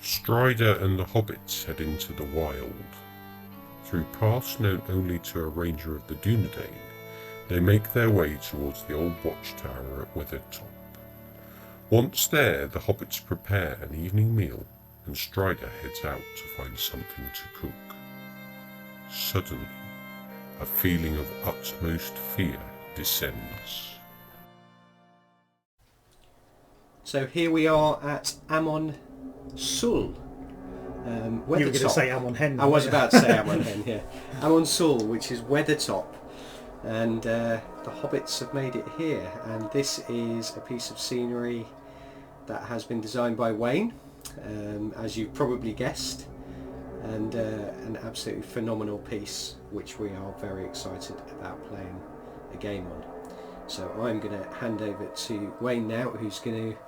Strider and the hobbits head into the wild. Through paths known only to a ranger of the Dunedain, they make their way towards the old watchtower at Weathertop. Once there, the hobbits prepare an evening meal, and Strider heads out to find something to cook. Suddenly, a feeling of utmost fear descends. So here we are at Amon Sul. You were going to say Amon Hen. I was about to say Amon Hen, yeah. Amon Sul, which is Weathertop. And the hobbits have made it here. And this is a piece of scenery that has been designed by Wayne, as you've probably guessed. And an absolutely phenomenal piece, which we are very excited about playing a game on. So I'm going to hand over to Wayne now, who's going to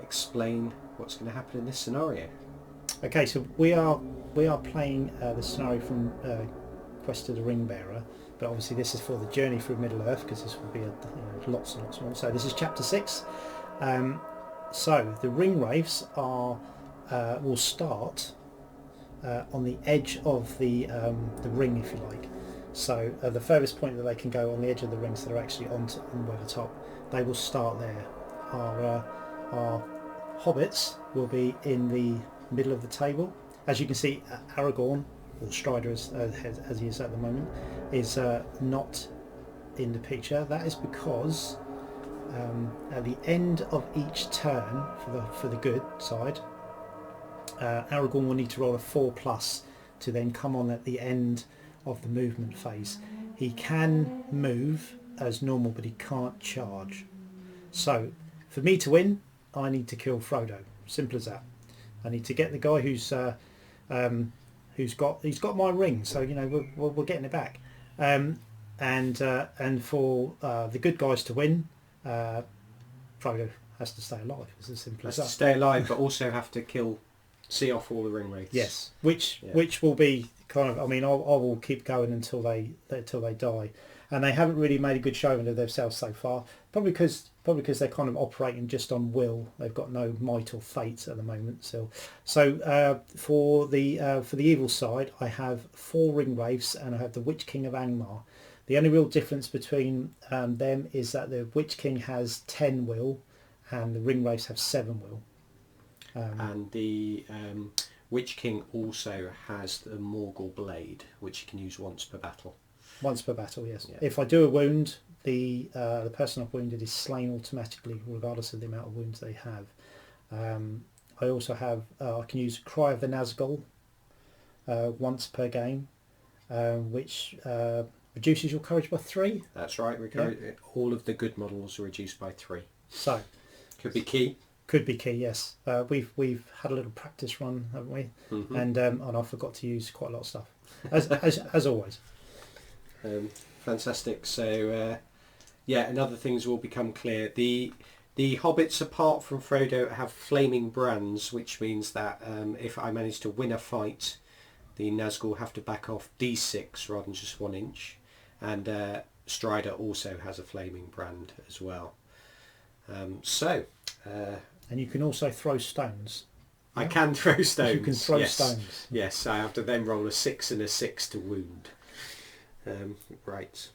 explain what's going to happen in this scenario. Okay, so we are playing the scenario from Quest of the Ringbearer, but obviously this is for the journey through Middle Earth, because this will be lots and lots more. So this is chapter 6. So the ring wraiths will start on the edge of the ring, if you like. So the furthest point that they can go on the edge of the ring, so they're actually on Weathertop, they will start there. Our hobbits will be in the middle of the table. As you can see, Aragorn, or Strider as he is at the moment, is not in the picture. That is because at the end of each turn for the good side, Aragorn will need to roll a 4+ to then come on at the end of the movement phase. He can move as normal, but he can't charge. So for me to win, I need to kill Frodo. Simple as that. I need to get the guy who's got my ring. So we're getting it back. And for the good guys to win, Frodo has to stay alive. It's as simple as that. Has to stay alive, but also have to see off all the ring wraiths. Yes, which will be kind of. I mean, I will keep going until they die, and they haven't really made a good showing of themselves so far. Probably because they're kind of operating just on will. They've got no might or fate at the moment. So for the evil side, I have 4 ring wraiths, and I have the Witch King of Angmar. The only real difference between them is that the Witch King has 10 will, and the ring wraiths have 7 will. And the Witch King also has the Morgul Blade, which you can use once per battle. Once per battle, yes. Yeah. If I do a wound, the person I've wounded is slain automatically, regardless of the amount of wounds they have. I also have I can use Cry of the Nazgul once per game, which reduces your courage by 3. That's right. All of the good models are reduced by 3. So could be key. Could be key, yes. We've had a little practice run, haven't we? Mm-hmm. And I forgot to use quite a lot of stuff, as always. Fantastic. So and other things will become clear. The hobbits, apart from Frodo, have flaming brands, which means that if I manage to win a fight, the Nazgul have to back off D6 rather than just 1 inch. And Strider also has a flaming brand as well. And you can also throw stones. I can throw stones. You can throw stones. Yes, I have to then roll a 6 and a 6 to wound. Right.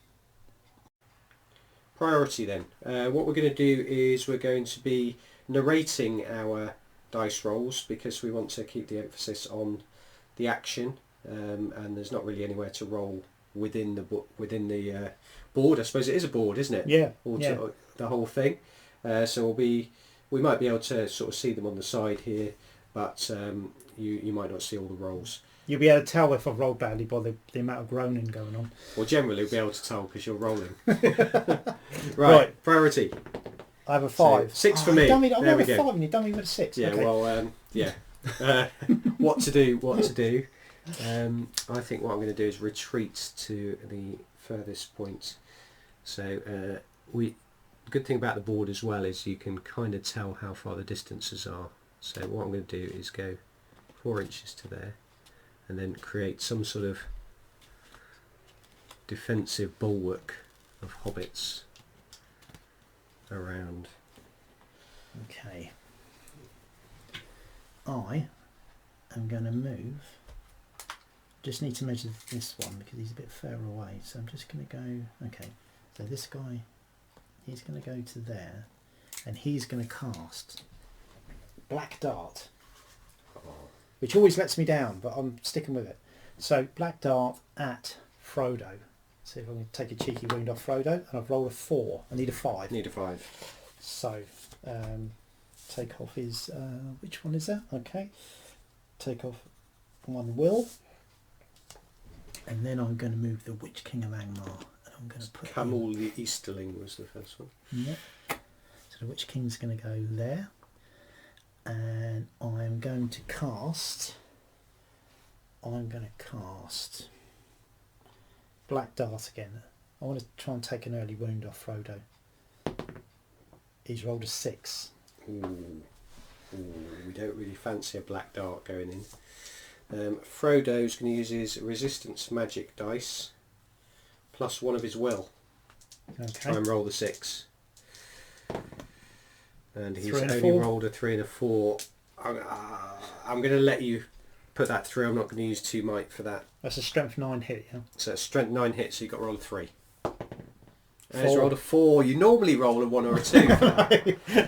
Priority then. What we're going to do is we're going to be narrating our dice rolls, because we want to keep the emphasis on the action, and there's not really anywhere to roll within the board. I suppose it is a board, isn't it? Yeah. The whole thing. So we might be able to sort of see them on the side here, but you might not see all the rolls. You'll be able to tell if I've rolled badly by the amount of groaning going on. Well, generally we'll be able to tell because you're rolling. Right, priority. I have a 5. So, 6 for me. I'm there with a 5 and you done me with a 6. Yeah, okay. What to do. I think what I'm going to do is retreat to the furthest point. So the good thing about the board as well is you can kind of tell how far the distances are. So what I'm going to do is go 4 inches to there, and then create some sort of defensive bulwark of hobbits around. Okay. I am going to move. Just need to measure this one because he's a bit further away. So I'm just going to go, okay, so this guy, he's going to go to there and he's going to cast Black Dart, which always lets me down, but I'm sticking with it. So Black Dart at Frodo. See if I can take a cheeky wound off Frodo, and I've rolled a 4. I need a 5. Need a 5. So take off his, which one is that? Okay, take off one will. And then I'm going to move the Witch King of Angmar. And I'm going to put Camel the Easterling was the first one. Yep. So the Witch King's going to go there. And I'm going to cast... Black Dart again. I want to try and take an early wound off Frodo. He's rolled a 6. Ooh, we don't really fancy a Black Dart going in. Frodo's going to use his resistance magic dice plus 1 of his will. Okay. Try and roll the 6. And he's 3 and a only 4. rolled a 3 and a 4. I'm going to let you put that through. I'm not going to use 2 might for that. That's a strength 9 hit, yeah? So it's strength 9 hit, so you've got to roll a 3. And 4. he's rolled a 4. You normally roll a 1 or a 2 for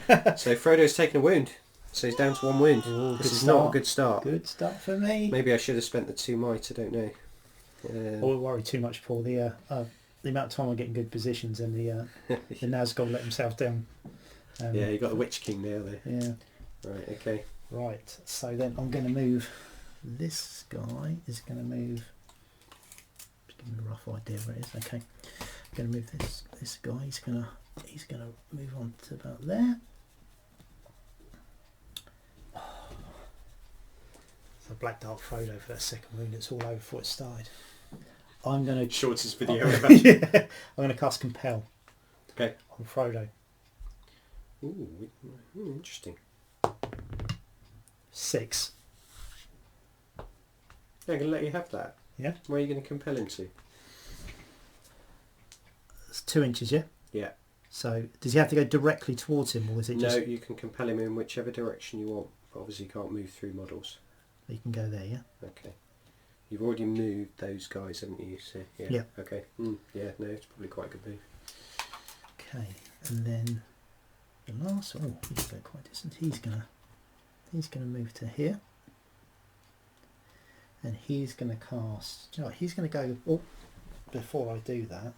that. So Frodo's taken a wound. So he's down to 1 wound. Ooh, this good is not a start. good start. Good start for me. Maybe I should have spent the 2 might, I don't know. I won't worry too much, Paul. The amount of time I get in good positions and the Nazgul let himself down. Yeah, you got the Witch King there. Yeah. Right, okay. Right, so then I'm going to move. This guy is going to move. Just give me a rough idea where it is. Okay, I'm going to move this guy. He's going to move on to about there. So Black Dart Frodo for that second wound. It's all over before it started. I'm going to Shortest video yeah, I'm going to cast Compel. Okay. On Frodo. Ooh, interesting. 6. Yeah, I'm going to let you have that. Yeah. Where are you going to compel him to? It's 2 inches, yeah? Yeah. So does he have to go directly towards him, or is it just... No, you can compel him in whichever direction you want. But obviously you can't move through models. You can go there, yeah? Okay. You've already moved those guys, haven't you? So, yeah. Yeah. Okay. Yeah, no, it's probably quite a good move. Okay, and then the last one, oh, he's going quite distant. He's gonna move to here, and he's gonna cast. Do you know what, he's gonna go. Oh, before I do that,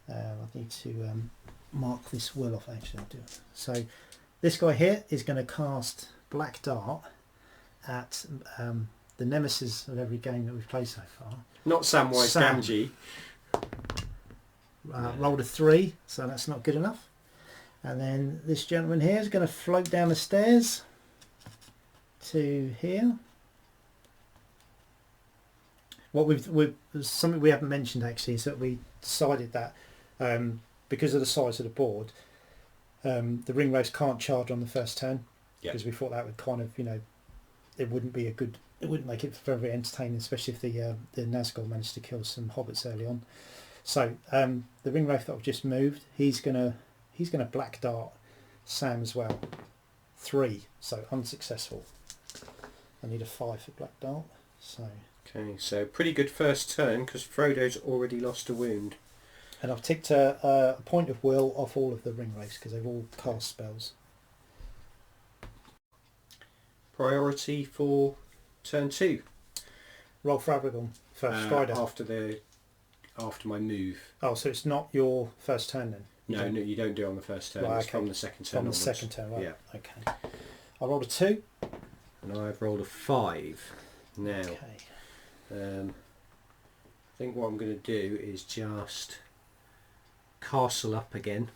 I need to mark this will off. Actually, I'll do it. So this guy here is going to cast Black Dart at the nemesis of every game that we've played so far. Not Samwise Sam. Gamgee. Rolled a 3, so that's not good enough. And then this gentleman here is going to float down the stairs to here. What we've something we haven't mentioned actually is that we decided that because of the size of the board, the ring race can't charge on the first turn, because we thought that would kind of, it wouldn't be a good, it wouldn't make it very entertaining, especially if the Nazgul managed to kill some hobbits early on. So the ring wraith that I've just moved, he's gonna Black Dart Sam as well. 3, so unsuccessful. I need a 5 for Black Dart. So Okay, so pretty good first turn because Frodo's already lost a wound. and I've ticked a point of will off all of the ring wraiths because they've all cast spells. Priority for turn 2. Roll for Aragorn first. Strider. After my move. Oh, so it's not your first turn then? No, you don't do it on the first turn. Right, It's okay. from the second turn From the onwards. second turn, right? Yeah. Okay. I rolled a 2. And I've rolled a 5. Now, Okay. I think what I'm going to do is just castle up again.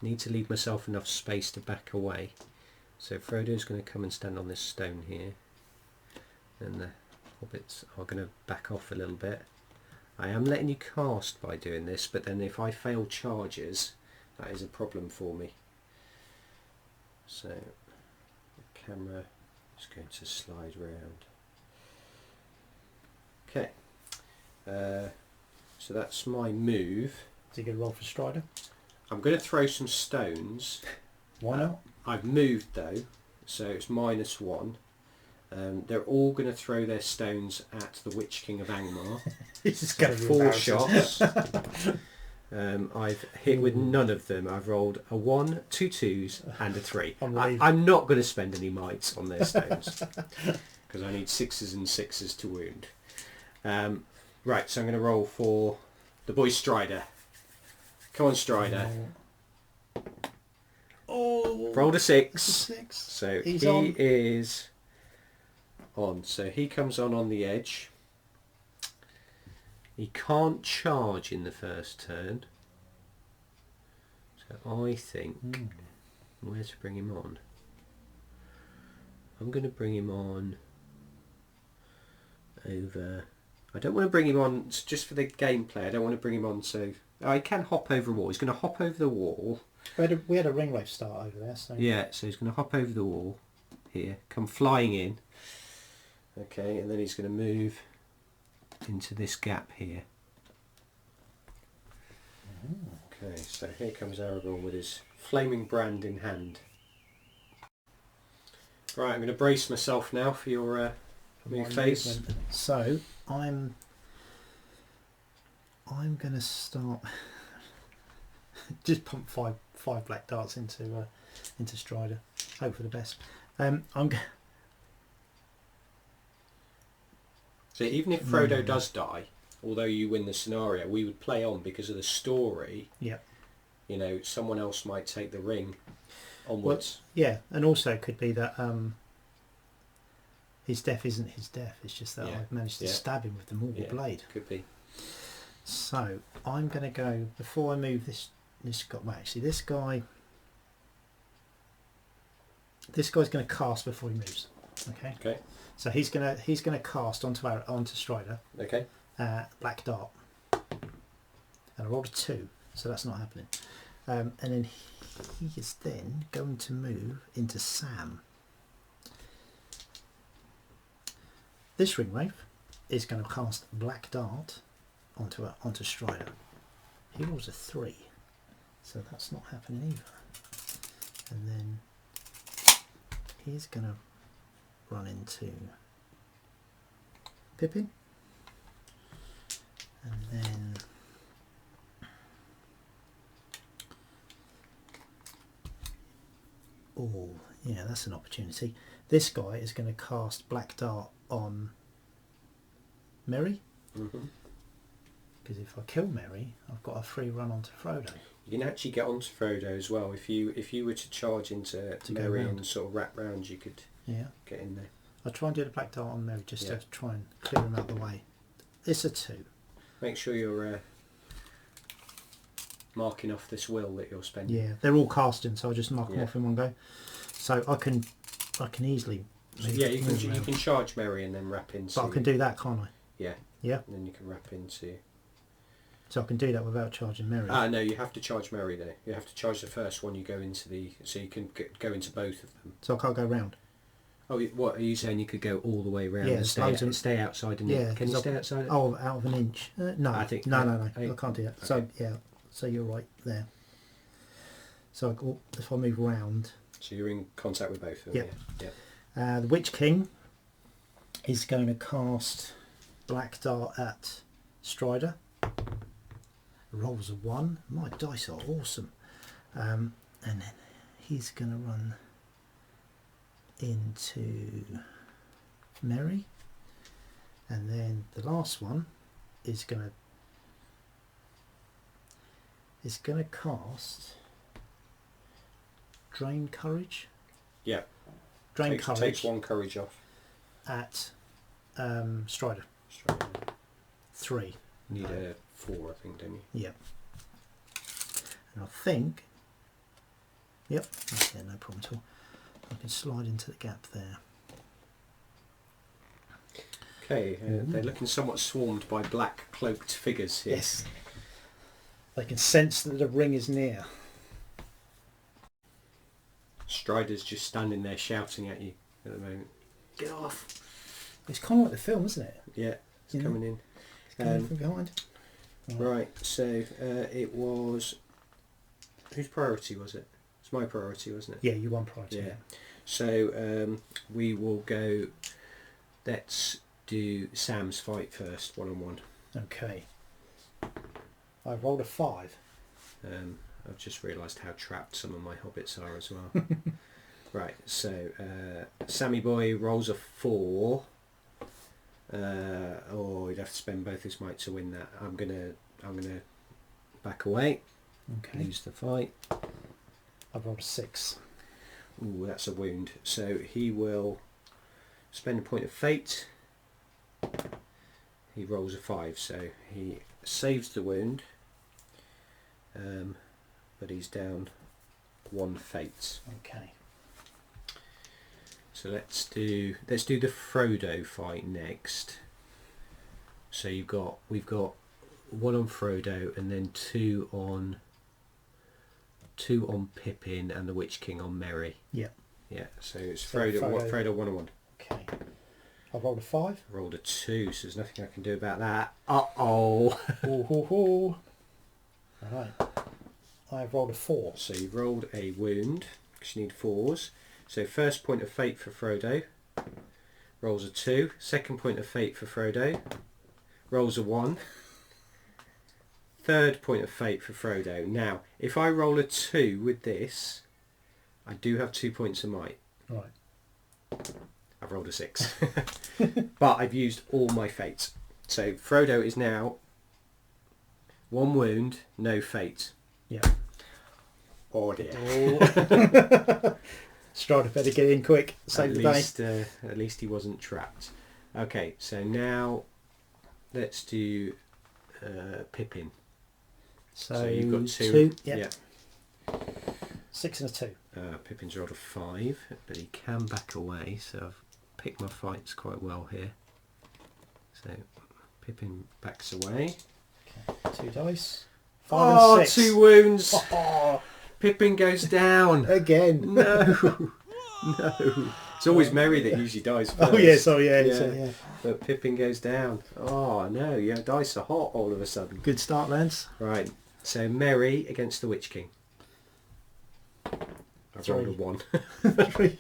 Need to leave myself enough space to back away. So Frodo's going to come and stand on this stone here. And the hobbits are going to back off a little bit. I am letting you cast by doing this, but then if I fail charges, that is a problem for me. So the camera is going to slide round. Okay, so that's my move. So you get a roll for Strider. I'm going to throw some stones. Why not? I've moved though, so it's -1. They're all going to throw their stones at the Witch King of Angmar. This is going to be 4 embarrassing. shots. I've hit with none of them. I've rolled a 1, 2 2s and a 3. I'm not going to spend any mites on their stones because I need 6s and 6s to wound. Right, so I'm going to roll for the boy Strider. Come on, Strider. Oh, Rolled a 6. 6. So He's he on. is on. So he comes on the edge. He can't charge in the first turn. So I think where to bring him on. I'm going to bring him on over. I don't want to bring him on just for the gameplay. I don't want to bring him on so I can hop over a wall. He's going to hop over the wall. We had a ring wraith start over there. So Yeah, so he's going to hop over the wall here, come flying in. Okay, and then he's going to move into this gap here. Okay, so here comes Aragorn with his flaming brand in hand. Right, I'm going to brace myself now for your move phase. movement. So I'm going to start. Just pump five black darts into Strider. Hope for the best. So even if Frodo does die, although you win the scenario, we would play on because of the story. Yeah. You know, someone else might take the ring onwards. Well, yeah, and also it could be that his death isn't his death. It's just that I've managed to stab him with the mortal blade. Could be. So I'm going to go before I move this guy. Well, actually, this guy's going to cast before he moves. Okay. Okay. So he's going to cast onto Strider. Okay. Black dart, and I rolled a 2, so that's not happening. And then he is then going to move into Sam. This ring wraith is going to cast black dart onto Strider. He rolls a 3, so that's not happening either. And then he's going to run into Pippin, and then oh yeah, that's an opportunity. This guy is going to cast black dart on Merry, because if I kill Merry, I've got a free run onto Frodo. You can actually get onto Frodo as well. If you were to charge into Merry and sort of wrap round, you could get in there. I'll try and do the black dart on Merry just to try and clear him out of the way. It's a 2. Make sure you're marking off this will that you're spending. Yeah, they're all casting, so I'll just mark them off in one go. So I can easily. You can charge Merry and then wrap into. But I can do that, can't I? Yeah. Yeah. And then you can wrap into. So I can do that without charging Merry. No, you have to charge Merry though. You have to charge the first one you go into so you can go into both of them. So I can't go round. Oh, what are you saying? You could go all the way around and stay outside an inch. Can you stay outside? Oh, out of an inch? No, I think no. I can't do that. Okay. So you're right there. So if I move round. So you're in contact with both of them. Yeah. The Witch King is going to cast black dart at Strider. Rolls a 1. My dice are awesome. And then he's going to run into Merry, and then the last one is going to cast Drain Courage. Yeah. Drain Courage. Takes 1 courage off. At Strider. 3. Need a 4, I think, don't you? Yeah. And I think. Yep. Yeah, no problem at all. I can slide into the gap there. Okay, they're looking somewhat swarmed by black cloaked figures here. Yes. They can sense that the ring is near. Strider's just standing there shouting at you at the moment. Get off! It's kind of like the film, isn't it? Yeah, it's coming in. It's coming from behind. Right, so it was... Whose priority was it? It's my priority, wasn't it? Yeah, you won priority. Yeah. So we will go. Let's do Sam's fight first, 1-on-1. Okay. I rolled a 5. I've just realised how trapped some of my hobbits are as well. Right, so Sammy Boy rolls a 4. Oh, he'd have to spend both his might to win that. I'm gonna back away. Okay. Lose the fight. I rolled a 6. Ooh, that's a wound. So he will spend a point of fate. He rolls a 5, so he saves the wound. But he's down 1 fate. Okay. So let's do the Frodo fight next. So we've got 1 on Frodo and then 2 on Pippin and the Witch King on Merry. Yeah. Yeah. So it's So Frodo. Frodo. Frodo 1-on-1. Okay. I rolled a 5. Rolled a 2, so there's nothing I can do about that. Uh-oh. Ho, ho, ho. Right. I've rolled a 4. So you've rolled a wound, because you need 4s. So first point of fate for Frodo. Rolls a 2. Second point of fate for Frodo. Rolls a 1. Third point of fate for Frodo. Now, if I roll a 2 with this, I do have 2 points of might. Right. I've rolled a 6. But I've used all my fates. So Frodo is now 1 wound, no fate. Yeah. Oh dear. Oh. Strider better get in quick. Save the day. At least he wasn't trapped. Okay, so now let's do Pippin. So you've got 2. 2. Yep. Yeah. 6 and a 2. Pippin's rolled a 5, but he can back away, so I've picked my fights quite well here. So Pippin backs away. Okay. 2 dice. 5 Oh, and 6. 2 wounds! Oh, Pippin goes down! again. No! No! It's always Merry that usually dies first. Oh yeah, sorry, yeah. Yeah. So, yeah. But Pippin goes down. Oh no, your dice are hot all of a sudden. Good start, lads. Right, so Merry against the Witch King. I've rolled a 1. 3.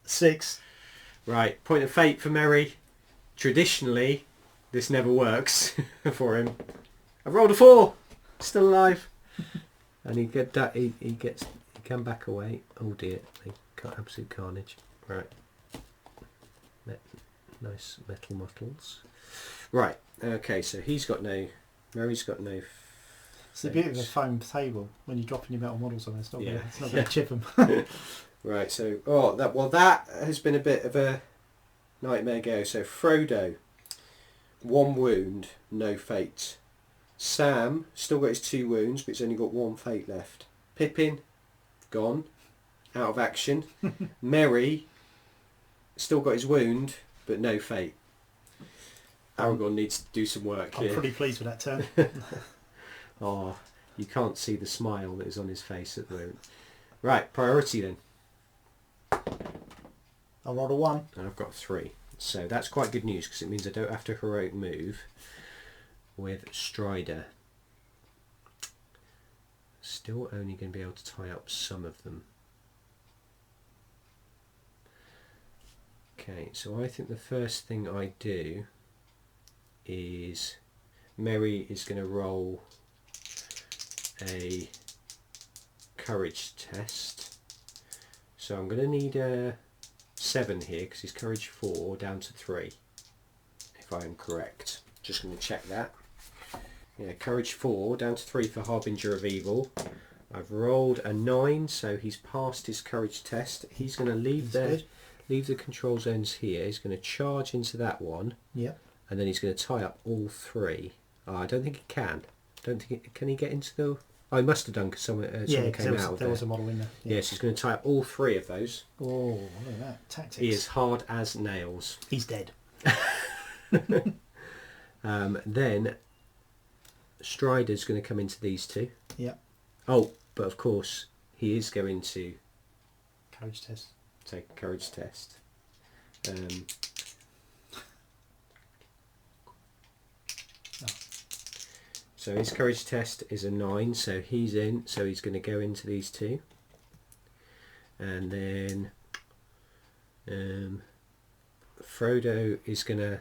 6. Right, point of fate for Merry. Traditionally, this never works for him. I've rolled a 4. Still alive. And he can back away. Oh dear, they got absolute carnage. Right. Nice metal muttles. Right, okay, so Merry's got no It's a bit of a foam table when you're dropping your metal models on it. It's not Yeah. going to chip them. Right, so that has been a bit of a nightmare go. So Frodo, 1 wound, no fate. Sam still got his 2 wounds, but he's only got 1 fate left. Pippin, gone, out of action. Merry, still got his wound, but no fate. Aragorn needs to do some work I'm here. pretty pleased with that turn. Oh, you can't see the smile that is on his face at the moment. Right, priority then. I rolled a 1. And I've got 3. So that's quite good news because it means I don't have to heroic move with Strider. Still only going to be able to tie up some of them. Okay, so I think the first thing I do is Merry is going to roll a courage test. So I'm going to need a 7 here because he's courage 4 down to 3 if I am correct. Just going to check that. Yeah, courage 4 down to 3 for Harbinger of Evil. I've rolled a 9, so he's passed his courage test. He's going to leave the control zones here. He's going to charge into that one. Yep. And then he's going to tie up all 3. Oh, I don't think he can. Can he get into the... Oh, he must have done because someone came out of there was a model in there. Yeah. Yes, he's going to tie up all 3 of those. Oh, look at that. Tactics. He is hard as nails. He's dead. Then Strider's going to come into these 2. Yep. Oh, but of course he is going to Courage test. take a courage test. So his courage test is a 9, so he's in. So he's going to go into these 2. and then Frodo is going to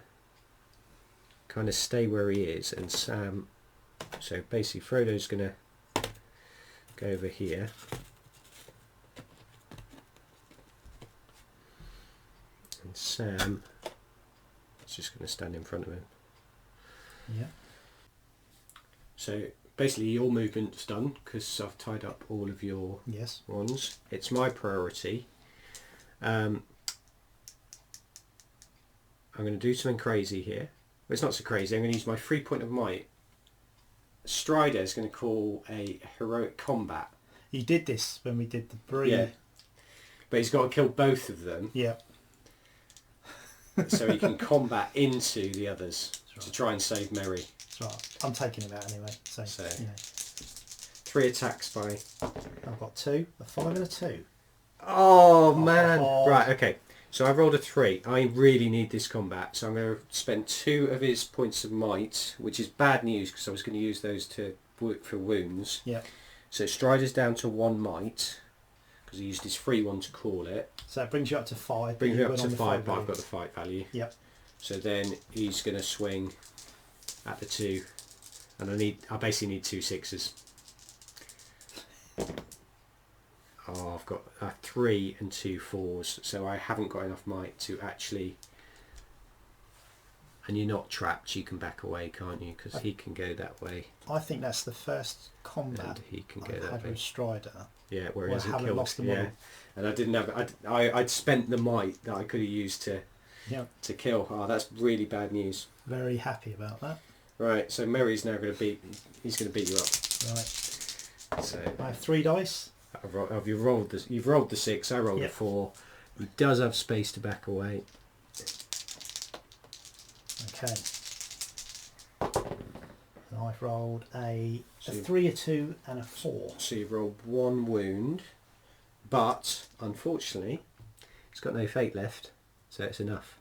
kind of stay where he is, and Sam, so basically Frodo's going to go over here, and Sam is just going to stand in front of him. Yeah. So basically your movement's done because I've tied up all of your Yes. ones. It's my priority. I'm going to do something crazy here. Well, it's not so crazy. I'm going to use my 3 point of might. Strider is going to call a heroic combat. You did this when we did the Bree. Yeah. But he's got to kill both of them. Yeah. So he can combat into the others That's to right. try and save Merry. That's right. I'm taking him out anyway. So, So- you know, 3 attacks by... I've got 2, a 5 and a 2. Oh man! Oh. Right, okay. So I rolled a 3. I really need this combat, so I'm going to spend 2 of his points of might, which is bad news because I was going to use those to work for wounds. Yeah. So Strider's down to 1 might because he used his free one to call it. So that brings you up to 5. Brings me up went to on the 5, but I've value. got the fight value. Yep. So then he's going to swing at the 2, and I basically need 2 6s. Oh, I've got 3 and 2 4s, so I haven't got enough might to actually. And you're not trapped; you can back away, can't you? Because he can go that way, I think that's the first combat and he can go I've that had way. with Strider. Yeah, where Well, he I hasn't haven't killed. lost the Yeah, model. and I didn't have. I'd spent the might that I could have used Yeah. to kill. Oh, that's really bad news. Very happy about that. Right, so Merry's now going to beat. He's going to beat you up. Right. So I have 3 dice. you've rolled the 6. I rolled a Yep. 4. He does have space to back away. Okay. And I've rolled a So you- 3, a 2 and a 4. So you've rolled 1 wound, but unfortunately, he's got no fate left, so it's enough.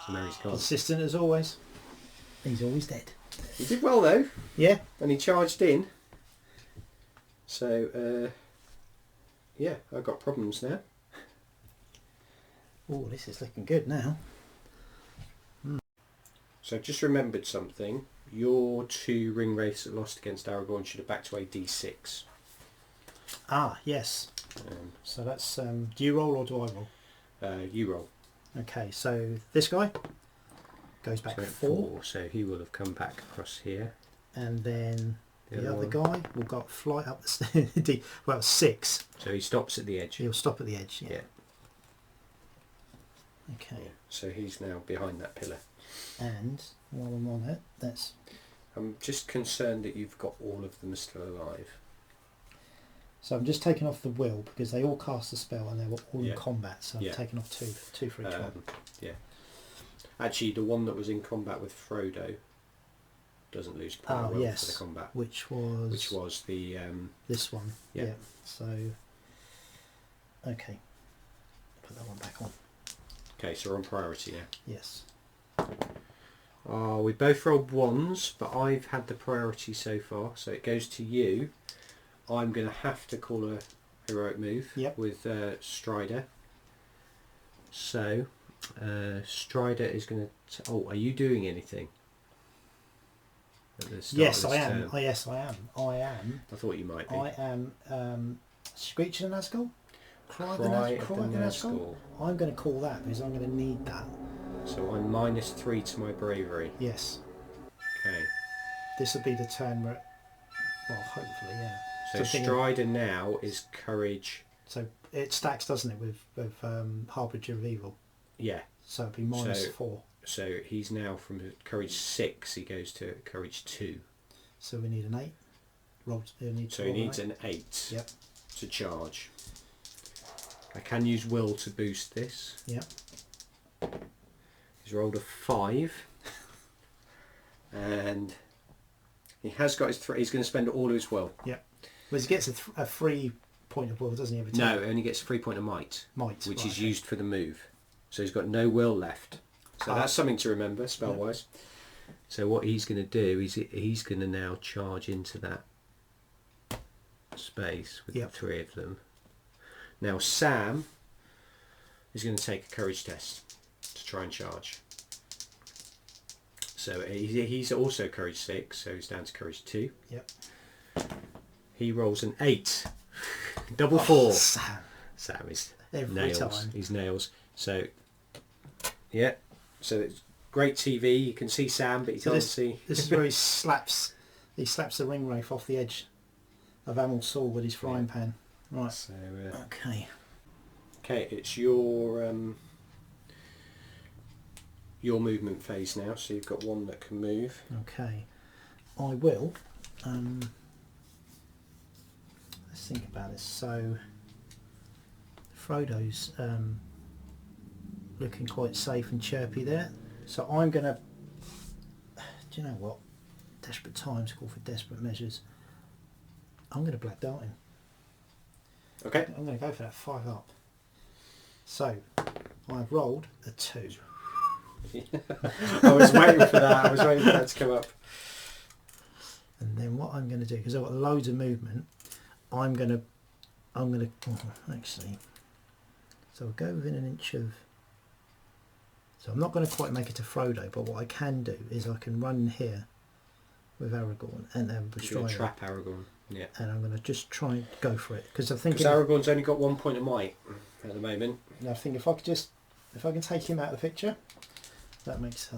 So Mary's gone. Consistent as always. He's always dead. He did well though, Yeah. and he charged in. So yeah, I've got problems now. Oh, this is looking good now. So I've just remembered something. Your 2 ring wraiths that lost against Aragorn should have backed to a D6. Ah, yes. So that's, do you roll or do I roll? You roll. Okay, so this guy goes back So 4, so he will have come back across here. and then the other one. guy will go fly up the stairs. Well, 6. So he stops at the edge. He'll stop at the edge. Yeah. Yeah. Okay. Yeah. So he's now behind that pillar. And while I'm on it, that's I'm just concerned that you've got all of them still alive. so I'm just taking off the will because they all cast a spell and they were all Yeah. in combat. So I've Yeah. taken off two for each one. Yeah. Actually, the one that was in combat with Frodo doesn't lose power Oh, will yes. for the combat. Which was the this one. Yeah. So okay, put that one back on. okay. So we're on priority now. Yes. Oh, we both rolled 1s, but I've had the priority so far, so it goes to you. I'm going to have to call a heroic move Yep. with Strider. So Strider is going to. Oh, are you doing anything? At the start Yes, of I this am. term? Oh, yes, I am. I am. I thought you might be. I am. Screech of the Nazgul. Cry of the Cry Nazgul. of Cry the of the Nazgul. Nazgul. I'm going to call that because I'm going to need that. So I'm -3 to my bravery. Yes. Okay. This will be the turn where. Well, hopefully, yeah. So So thinking- Strider now is courage. So it stacks, doesn't it, with Harbinger of Evil? Yeah. So it'd be -4. So he's now from courage 6. He goes to courage 2. So we need an 8. Roll. So he needs an 8 Yep. to charge. I can use will to boost this. Yep. He's rolled a 5. And he has got his 3. He's going to spend all of his will. Well, he gets a free point of will, doesn't he? Every No, time? only gets a 3 point of might, Might. which right, is okay. used for the move. So he's got no will left. So Ah. that's something to remember spell wise. So what he's going to do is he's going to now charge into that space with Yep. the 3 of them. Now Sam is going to take a courage test to try and charge. So he's also courage 6, so he's down to courage 2. Yep. He rolls an 8. Double 4. Sam is every nails. time. He's nails. So yeah. So it's great TV. You can see Sam, but you can't see. This is where he slaps the ring wraith off the edge of Amal Saul with his frying pan. Right. So Okay. okay, it's your movement phase now. So you've got one that can move. Okay. I will. Let's think about this. So Frodo's looking quite safe and chirpy there. So I'm going to... Do you know what? Desperate times call for desperate measures. I'm going to black dart him. Okay. I'm going to go for that 5 up. So I've rolled a 2. I was waiting for that. I was waiting for that to come up. And then what I'm going to do, because I've got loads of movement, I'm going to actually, so I'll go within an inch of, so I'm not going to quite make it to Frodo, but what I can do is I can run here with Aragorn and then You're going to trap Aragorn. Yeah. And I'm going to just try and go for it, because I think Aragorn's only got 1 point of might at the moment. I think if I can take him out of the picture, that makes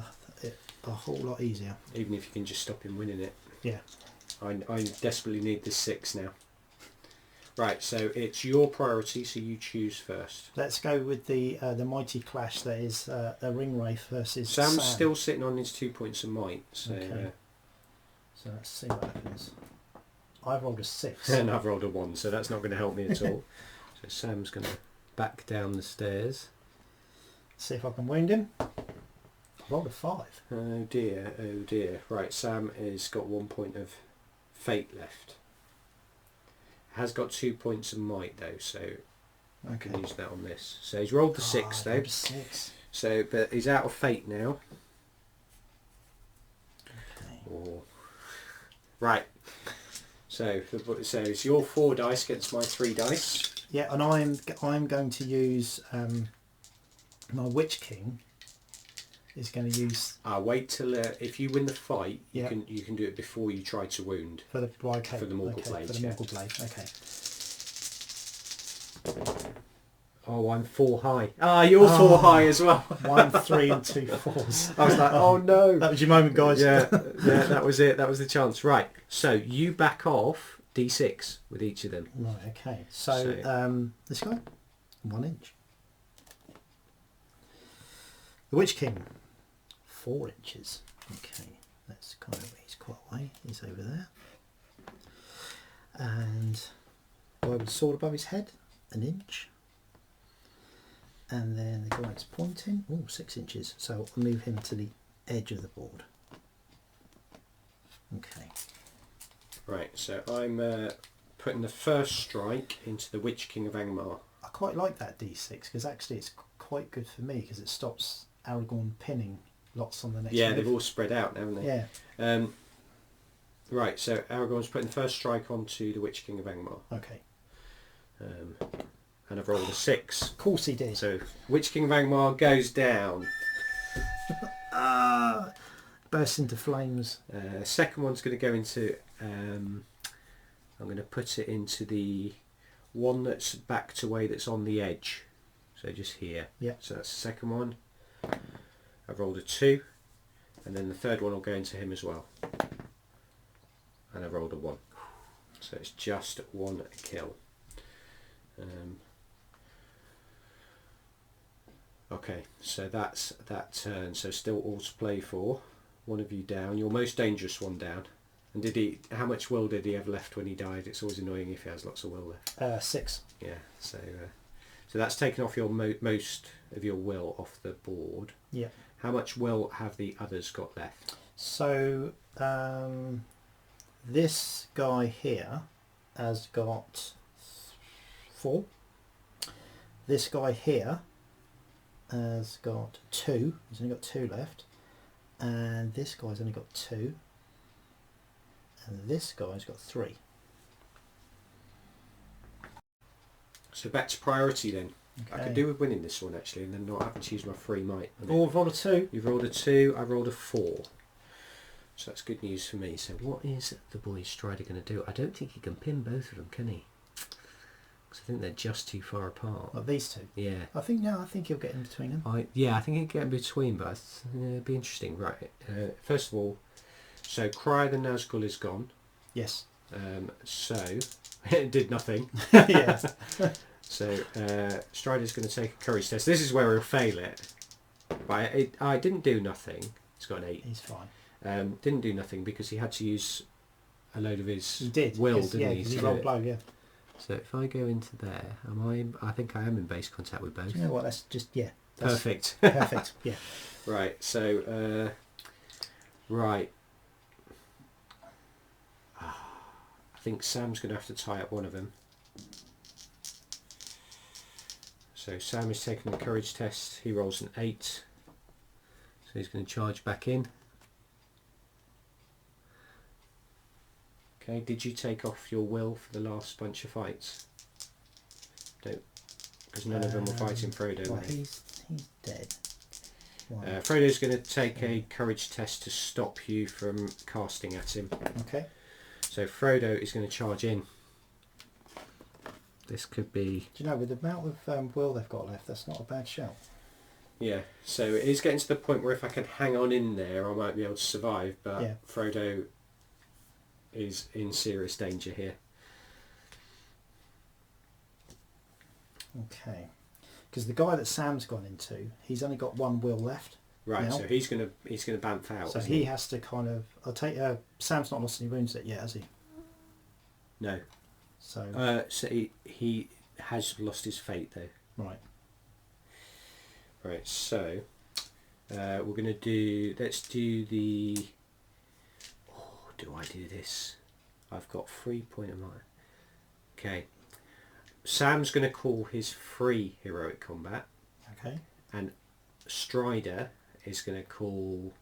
it a whole lot easier. Even if you can just stop him winning it. Yeah. I desperately need this 6 now. Right, so it's your priority, so you choose first. Let's go with the mighty clash that is a ring wraith versus Sam's Sam. still sitting on his 2 points of might. So, Okay. So let's see what happens. I've rolled a 6. and I've rolled a 1, so that's not going to help me at all. So Sam's going to back down the stairs. See if I can wound him. I rolled a 5. Oh dear, oh dear. Right, Sam has got 1 point of fate left. Has got 2 points of might though, so I can use that on this. So he's rolled the 6 though. 6. So, but he's out of fate now. Okay. Or right. So it's your 4 dice against my 3 dice. Yeah, and I'm going to use my Witch King is going to use Wait till if you win the fight, Yeah. you can do it before you try to wound. for the For the Morgul blade, For the yeah. Morgul blade. Okay. Oh, I'm 4 high. You're 4 high as well. 1, 3 and 2 4s. I was like, oh no. That was your moment, guys. Yeah, that was it. That was the chance. Right. So you back off D6 with each of them. Right, okay. So this guy, 1 inch. The Witch King, 4 inches. Okay, that's kind of, he's quite away. He's over there. And I would sword above his head, 1 inch. And then the guy that's pointing, 6 inches. So I'll move him to the edge of the board. Okay. Right. So I'm putting the first strike into the Witch King of Angmar. I quite like that D6 because actually it's quite good for me because it stops Aragorn pinning lots on the next Yeah, move. they've all spread out, haven't they? Yeah. Right. So Aragorn's putting the first strike onto the Witch King of Angmar. Okay. And I've rolled a 6. Of course he did. So Witch King of Angmar goes down. Bursts into flames. Second one's going to go into. I'm going to put it into the one that's backed away, that's on the edge. So just here. Yeah. So that's the second one. I've rolled a 2, and then the third one will go into him as well. And I've rolled a 1. So it's just 1 kill. Okay, so that's that turn. So still all to play for. One of you down. Your most dangerous one down. And did he? How much will did he have left when he died? It's always annoying if he has lots of will left. 6. Yeah. So that's taken off your most of your will off the board. Yeah. How much will have the others got left? So this guy here has got 4. This guy here has got 2. He's only got 2 left. And this guy's only got 2. And this guy's got 3. So back to priority then. I Okay. could do with winning this one actually, and then not having to use my free might. Oh, I've rolled a 2. You've rolled a 2. I rolled a 4. So that's good news for me. So what is the boy Strider going to do? I don't think he can pin both of them, can he? Because I think they're just too far apart. Well, these two. Yeah. I think he'll get in between them. I think he'd get in between, but it'd be interesting. Right. First of all, so Cry the Nazgul is gone. Yes. So it did nothing. Yeah. So Strider's going to take a courage test. This is where he'll fail it. But I didn't do nothing. He's got an 8. He's fine. Didn't do nothing because he had to use a load of his He did. will, because, didn't yeah, he? because he to do rolled it? blow, yeah. So if I go into there, I think I am in base contact with both. Do you know what? That's just, yeah. That's Perfect. perfect, yeah. Right, so, right. I think Sam's going to have to tie up one of them. So Sam is taking the courage test. He rolls an 8. So he's going to charge back in. Okay, did you take off your will for the last bunch of fights? Don't, because none of them were fighting Frodo. Well, were they? he's dead. Right. Frodo's going to take a courage test to stop you from casting at him. Okay. So Frodo is going to charge in. This could be... Do you know, with the amount of will they've got left, that's not a bad shout. Yeah, so it is getting to the point where if I can hang on in there, I might be able to survive, but Yeah. Frodo is in serious danger here. Okay. Because the guy that Sam's gone into, he's only got 1 will left. Right, Now- so he's gonna bamf out. So isn't he has to kind of... I'll take... Sam's not lost any wounds yet, has he? No. So... So he has lost his fate though. right. Right, so we're gonna do. Let's do the. Oh, do I do this? I've got 3 point of mine. Okay. Sam's gonna call his free heroic combat, Okay. and Strider is gonna call.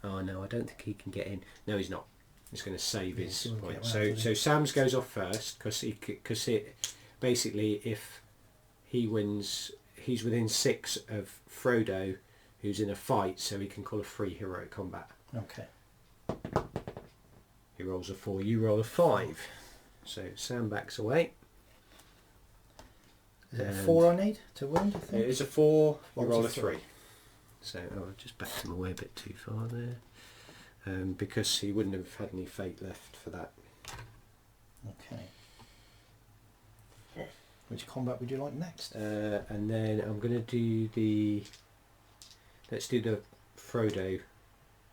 Oh no, I don't think he can get in. No, he's not. He's going to save his he won't point. get So around, will so he? Sam's goes off first because it basically if he wins, he's within 6 of Frodo, who's in a fight, so he can call a free heroic combat. Okay. He rolls a 4, you roll a 5. So Sam backs away. Is it a And 4 I need to wound, I think? It is a 4, you What was roll a a 3. three? So I'll just back him away a bit too far there. Because he wouldn't have had any fate left for that. Okay. Which combat would you like next? And then I'm going to do the... Let's do the Frodo...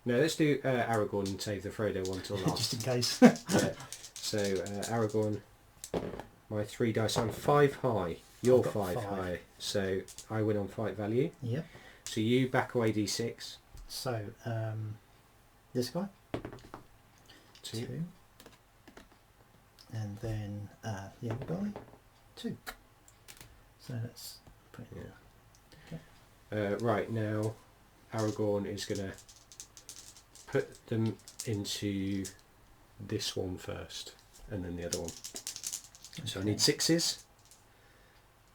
No, let's do Aragorn and save the Frodo one till last. Just in case. Yeah. So Aragorn, my 3 dice, I'm 5 high. You're I've got 5 5. high. So I win on fight value. Yep. So you back away d6. So, this guy. 2. 2. And then the other guy. 2. So let's put it Right, now Aragorn is going to put them into this one first and then the other one. So I need 6s.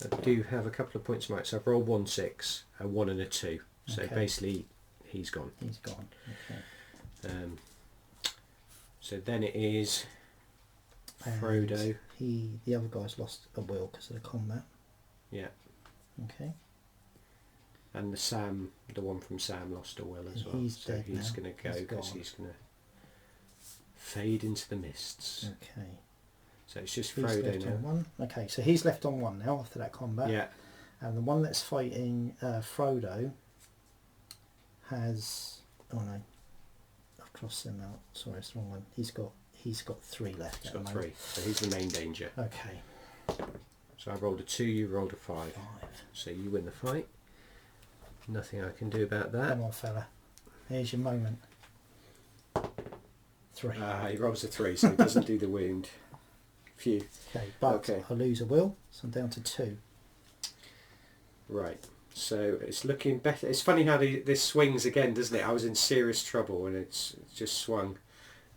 I do have a couple of points of might, so I've rolled 1 6, a 1 and a 2. So Okay. basically he's gone. He's gone. Okay. So then it is And Frodo. the other guy's lost a will because of the combat. Yeah. Okay. And the one from Sam lost a will as well. He's so dead he's now. going to go He's because gone. he's going to fade into the mists. Okay. So it's just He's Frodo left now. on 1. Okay, so he's left on 1 now after that combat. Yeah. And the one that's fighting Frodo has... Oh no. I've crossed him out. Sorry, it's the wrong one. He's got 3 left. He's at the got moment. 3. So he's the main danger. Okay. So I rolled a 2, you rolled a 5. 5. So you win the fight. Nothing I can do about that. Come on, fella. Here's your moment. 3. He rolls a 3, so he doesn't do the wound. Phew. Okay, but Okay. I lose a will, so I'm down to 2. Right. So it's looking better. It's funny how this swings again, doesn't it? I was in serious trouble and it's just swung.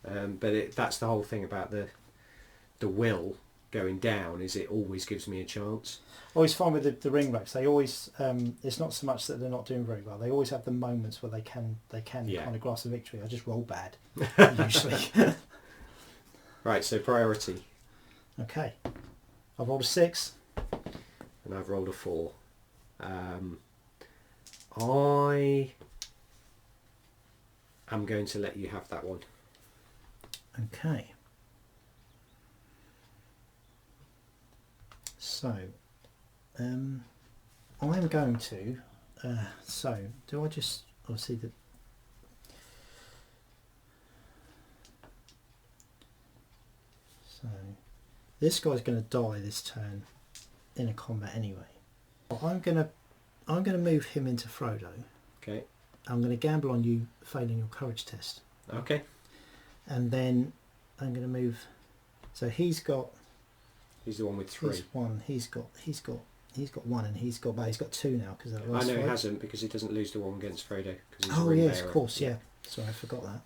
But that's the whole thing about the will. going down is it always gives me a chance. Always fine with the ring wraiths. They always it's not so much that they're not doing very well. They always have the moments where they can Yeah. kind of grasp the victory. I just roll bad usually. Right, so priority. Okay, I've rolled a 6. And I've rolled a 4. I am going to let you have that one. Okay. So, I'm going to. So, do I just? I'll see the. So, this guy's going to die this turn in a combat anyway. I'm gonna move him into Frodo. Okay. I'm going to gamble on you failing your courage test, Okay. and then I'm going to move. So he's got. He's the one with 3. He's 1. He's got 1, and he's got 2 now because that I last know he fight. hasn't because he doesn't lose the one against Frodo. Cause he's a Oh ring yes, bearer. of course, yeah. Sorry, I forgot that.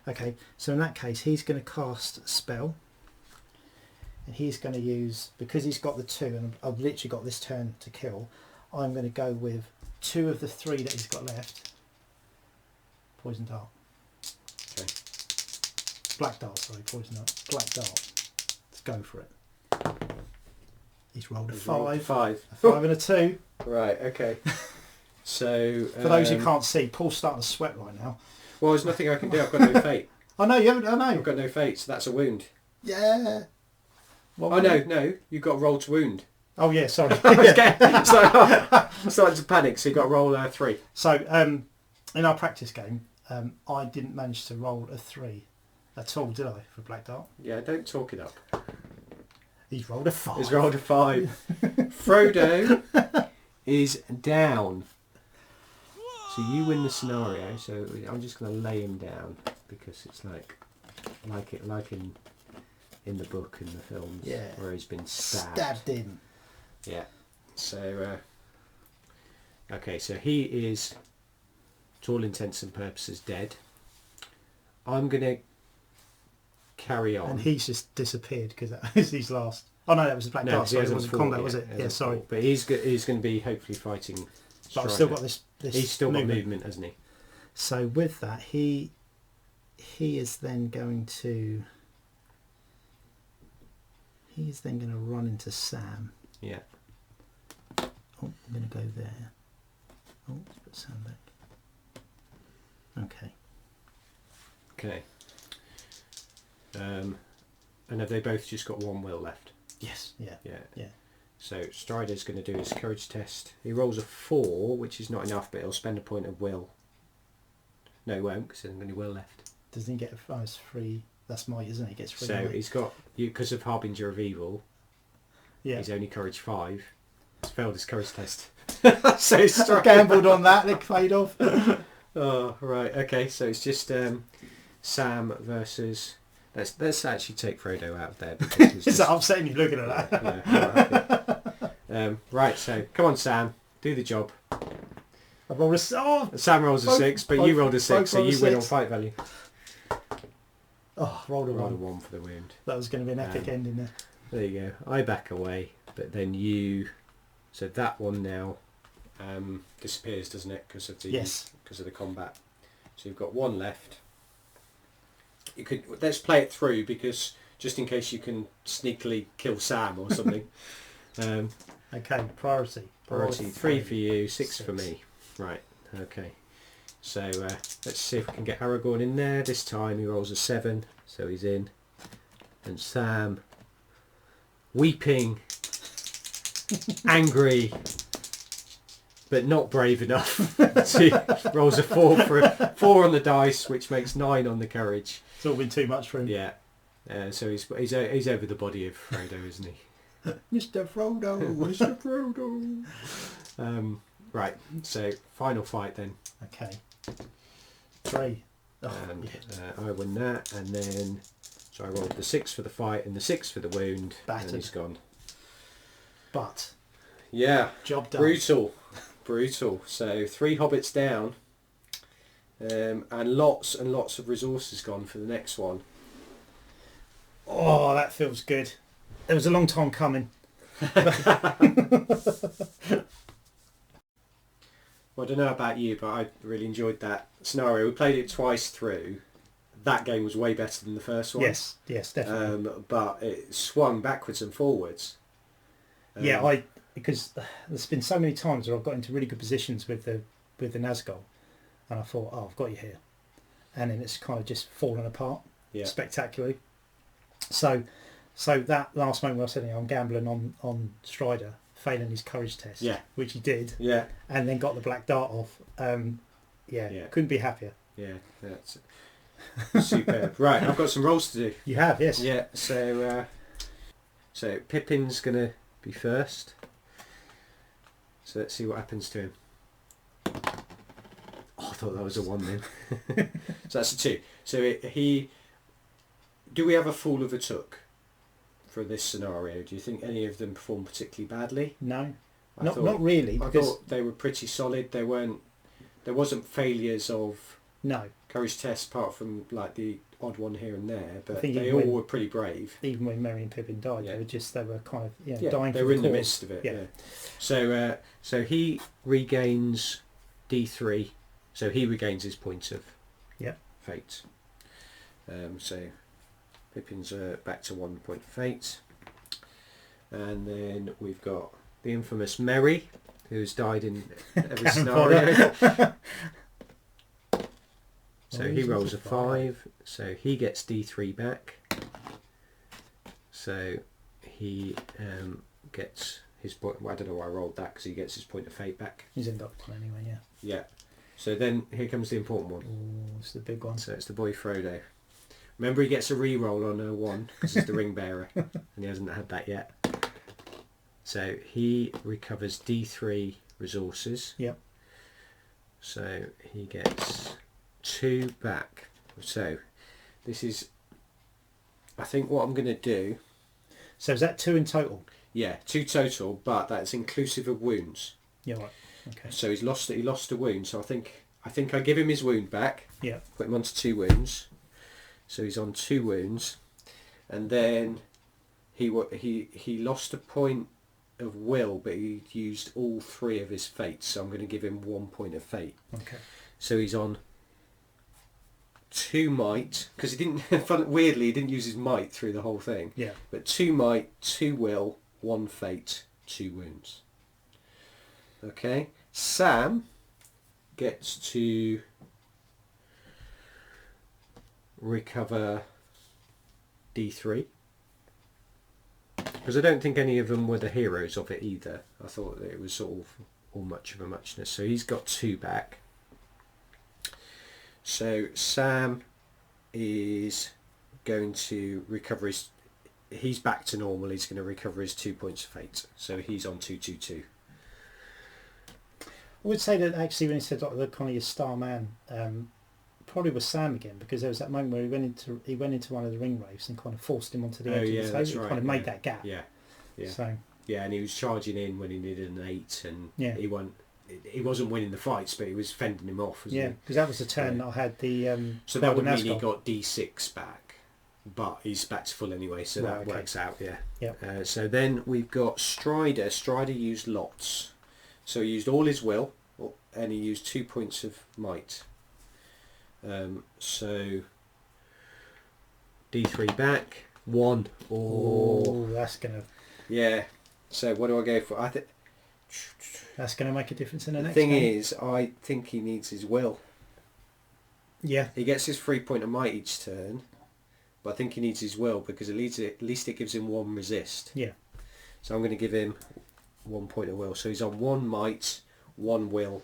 Okay, so in that case, he's going to cast a spell, and he's going to use, because he's got the 2, and I've literally got this turn to kill. I'm going to go with 2 of the 3 that he's got left. Poison dart. Okay. Black dart, sorry, poison dart. Black dart. Let's go for it. He's rolled a He's rolled 5. 5. A 5 and a 2. Right, okay. So... For those who can't see, Paul's starting to sweat right now. Well, there's nothing I can do. I've got no fate. I know, you haven't, I know. I've got no fate, so that's a wound. Yeah. What Oh, was no, it? no. You've got to roll to wound. Oh, yeah, sorry. I was getting, so, I'm starting to panic, so you've got to roll 3. So, in our practice game, I didn't manage to roll a 3 at all, did I, for Black Dart? Yeah, don't talk it up. He's rolled a 5. He's rolled a 5. Frodo is down. So you win the scenario. So I'm just going to lay him down because it's like in the book and the films, Yeah. where he's been stabbed. Stabbed in. Yeah. So okay, so he is, to all intents and purposes, dead. I'm going to carry on. And he's just disappeared because that was his last. Oh no, that was the Black Dart. Sorry, it wasn't combat, was it? Yeah, sorry. But he's going to be hopefully fighting. But I've still Strider. got this. He's still got movement, hasn't he? So with that, he is then going to. He's then going to run into Sam. Yeah. Oh, I'm going to go there. Oh, let's put Sam back. Okay. Okay. And have they both just got 1 will left? Yes. Yeah. Yeah. Yeah. So Strider's going to do his courage test. He rolls a 4, which is not enough, but he'll spend a point of will. No, he won't, because there's only will left. Doesn't he get a it's free? That's might, isn't it? He gets free. So might. he's got, because of Harbinger of Evil, Yeah. he's only courage 5. He's failed his courage test. So he's gambled on that. It paid off. Oh, right. Okay, so it's just Sam versus... Let's actually take Frodo out of there. Because he's Is just, that upsetting you looking at that? yeah, right, so come on, Sam. Do the job. I've rolled a... Oh! Sam rolls a Both- 6, but both- you rolled a 6, both so rolled a you win on 6. fight value. Oh, rolled a Roll a 1. 1 for the wound. That was going to be an epic ending there. There you go. I back away, but then you... So that one now disappears, doesn't it? Because of the because of the combat. So you've got 1 left. You could let's play it through because just in case you can sneakily kill Sam or something. Okay, priority. Priority 3 for you, 6 for me. Right. Okay. So let's see if we can get Aragorn in there. This time he rolls a 7, so he's in. And Sam, weeping, angry, but not brave enough. He rolls a 4 for 4 on the dice, which makes 9 on the courage. It's all been too much for him. Yeah. So he's over the body of Frodo, isn't he? Mr. Frodo. Mr. Frodo. Right. So final fight then. Okay. 3. Oh, And yeah. I win that, and then so I rolled the 6 for the fight and the 6 for the wound, Battered. and he's gone. But Yeah. job done. Brutal. So 3 hobbits down, and lots of resources gone for the next one. Oh, that feels good. It was a long time coming. Well, I don't know about you, but I really enjoyed that scenario. We played it twice through. That game was way better than the first one. Yes, definitely. But it swung backwards and forwards. Because there's been so many times where I've got into really good positions with the Nazgul, and I thought, oh, I've got you here, and then it's kind of just fallen apart spectacularly. So that last moment where I said, I'm gambling on Strider failing his courage test, which he did, and then got the black dart off. Couldn't be happier. Yeah, that's superb. Right, I've got some rolls to do. You have, yes. Yeah. So Pippin's gonna be first. So let's see what happens to him. Oh, I thought that was a 1 then. So that's a 2. So do we have a fool of a took for this scenario? Do you think any of them performed particularly badly? No, not really. I thought they were pretty solid. There wasn't failures of courage tests apart from like the odd one here and there, but they all were pretty brave. Even when Merry and Pippin died, they were kind of dying. They were in the midst of it. Yeah. So he regains D3. So he regains his point of fate. So Pippin's back to 1 point of fate, and then we've got the infamous Merry, who's died in every scenario. So he rolls a 5, so he gets D3 back. So he gets his point. Well, I don't know why I rolled that, because he gets his point of fate back. He's inducted anyway, Yeah. So then here comes the important one. Oh, it's the big one. So it's the boy Frodo. Remember, he gets a re-roll on a 1 because he's the ring bearer, and he hasn't had that yet. So he recovers D3 resources. Yep. So he gets 2 back. So this is, I think, what I'm going to do. So is that 2 in total? Yeah, 2 total, but that's inclusive of wounds. Yeah, right. Okay. So he lost a wound. So I think I give him his wound back. Yeah. Put him onto 2 wounds. So he's on 2 wounds, and then he lost a point of will, but he used all 3 of his fates. So I'm going to give him 1 point of fate. Okay. So he's on 2 might, because he didn't. Weirdly, he didn't use his might through the whole thing. Yeah. But 2 might, 2 will, 1 fate, 2 wounds. Okay. Sam gets to recover D3, because I don't think any of them were the heroes of it either. I thought that it was sort of all much of a muchness. So he's got 2 back. So Sam is going to recover his. He's back to normal. He's going to recover his 2 points of fate. So he's on 222. I would say that actually, when he said the kind of your star man, probably was Sam again, because there was that moment where he went into one of the ring wraiths and kind of forced him onto the edge of the table. It kind of made that gap. Yeah. So and he was charging in when he needed an 8, and he wasn't winning the fights, but he was fending him off. Yeah, because that was the turn that I had the. So that would mean he got D6 back, but he's back to full anyway, so that works out. Yeah. So then we've got Strider. Strider used lots, so he used all his will, and he used 2 points of might. So D3 back, 1 or. Oh, that's gonna. Yeah. So what do I go for? I think that's going to make a difference in the next thing game. is, I think he needs his will. Yeah. He gets his 3 point of might each turn, but I think he needs his will, because at least it gives him 1 resist. Yeah. So I'm going to give him 1 point of will. So he's on 1 might, 1 will,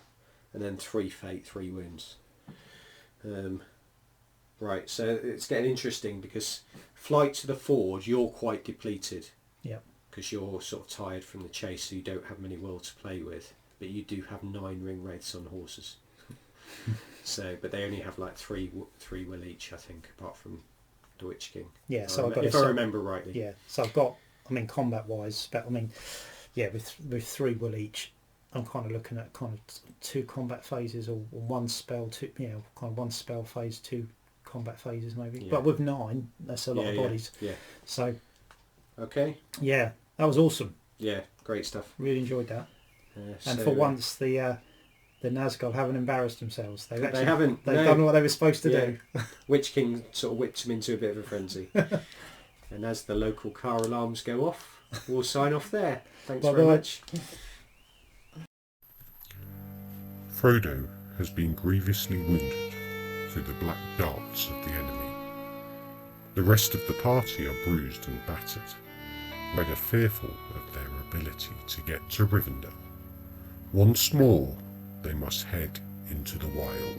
and then 3 fate, 3 wounds. Right, so it's getting interesting, because flight to the forge, you're quite depleted. Yeah. Because you're sort of tired from the chase, so you don't have many will to play with. But you do have 9 ring wraiths on horses. So, but they only have like 3 will each, I think, apart from the Witch King. Yeah, so I've got if I remember rightly. Yeah, so I've got, combat wise, but with 3 will each, I'm kind of looking at kind of 2 combat phases, or 1 spell, 2, kind of 1 spell phase, 2 combat phases maybe. Yeah. But with 9, that's a lot of bodies. Yeah. So Okay. Yeah, that was awesome. Yeah, great stuff. Really enjoyed that. And So, for once, the Nazgul haven't embarrassed themselves. They've haven't. They've No. done what they were supposed to do. Witch King sort of whipped them into a bit of a frenzy. And as the local car alarms go off, we'll sign off there. Thanks very much. Frodo has been grievously wounded through the black darts of the enemy. The rest of the party are bruised and battered, rather fearful of their ability to get to Rivendell. Once more, they must head into the wild.